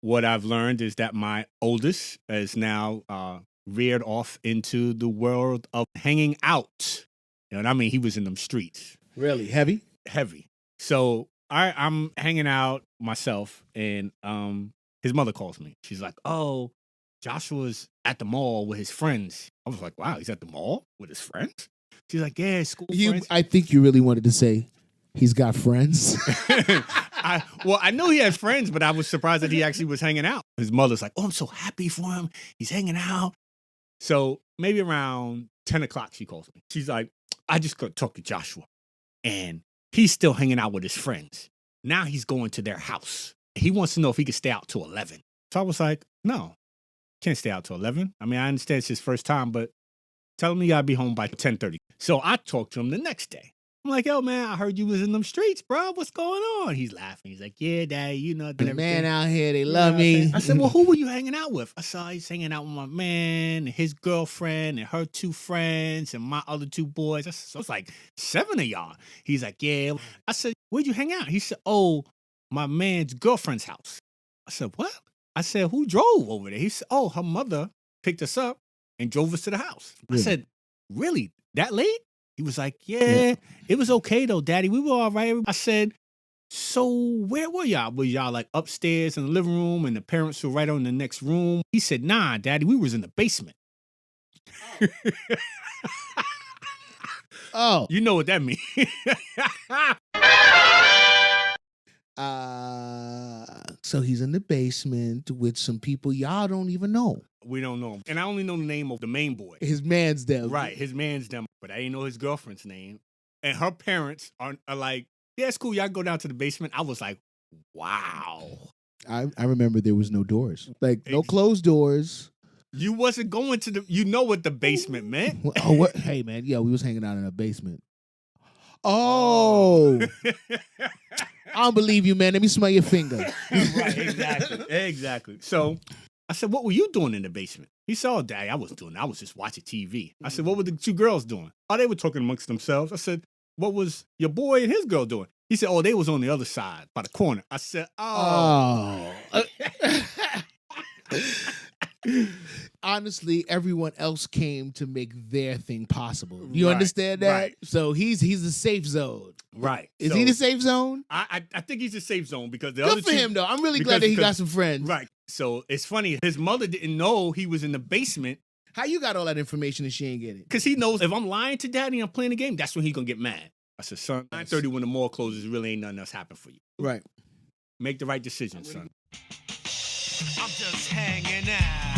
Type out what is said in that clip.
what I've learned is that my oldest is now reared off into the world of hanging out. You know what I mean? He was in them streets. Really? Heavy? Heavy. So I'm hanging out myself, and his mother calls me. She's like, "Oh, Joshua's at the mall with his friends." I was like, "Wow, he's at the mall with his friends?" She's like, "Yeah, school friends." I think you really wanted to say he's got friends. I know he had friends, but I was surprised that he actually was hanging out. His mother's like, "Oh, I'm so happy for him. He's hanging out." So maybe around 10 o'clock, she calls me. She's like, "I just got to talk to Joshua, and he's still hanging out with his friends. Now he's going to their house. He wants to know if he can stay out till 11. So I was like, "No, can't stay out till 11. I mean, I understand it's his first time, but tell him you got to be home by 10:30. So I talked to him the next day. I'm like, "Yo, man, I heard you was in them streets, bro. What's going on?" He's laughing. He's like, "Yeah, Daddy, you know. The man out here, they love me." I said, "Well, who were you hanging out with?" I saw he's hanging out with my man and his girlfriend and her two friends and my other two boys. So it's like 7 of y'all. He's like, "Yeah." I said, "Where'd you hang out?" He said, "Oh, my man's girlfriend's house." I said, "What?" I said, "Who drove over there?" He said, "Oh, her mother picked us up and drove us to the house." I said, "Really? That late?" He was like, yeah, it was okay though, Daddy. We were all right. I said, "So where were y'all? Were y'all like upstairs in the living room and the parents were right on the next room?" He said, "Nah, Daddy, we was in the basement." Oh. You know what that means. So he's in the basement with some people y'all don't even know. We don't know him. And I only know the name of the main boy. His man's them. Right, his man's them. But I didn't know his girlfriend's name. And her parents are like, "Yeah, it's cool. Y'all go down to the basement." I was like, wow. I remember there was no doors. Like, no closed doors. You wasn't going to the, you know what the basement meant. Oh, what? Hey, man. Yeah, we was hanging out in a basement. Oh. I don't believe you, man. Let me smell your finger. Right, exactly. So I said, "What were you doing in the basement?" He said, "Oh, Daddy, I was just watching TV." I said, "What were the two girls doing?" "Oh, they were talking amongst themselves." I said, "What was your boy and his girl doing?" He said, "Oh, they was on the other side by the corner." I said, "Oh." Honestly, everyone else came to make their thing possible. You understand that? Right. So he's the safe zone. Right. Is he the safe zone? I think he's the safe zone because the Good other for two, him, though. I'm really glad that he got some friends. Right. So it's funny. His mother didn't know he was in the basement. How you got all that information and she ain't get it? Because he knows if I'm lying to Daddy and I'm playing the game, that's when he's going to get mad. I said, "Son, 9:30 when the mall closes, really ain't nothing else happen for you. Right. Make the right decision, son." I'm just hanging out.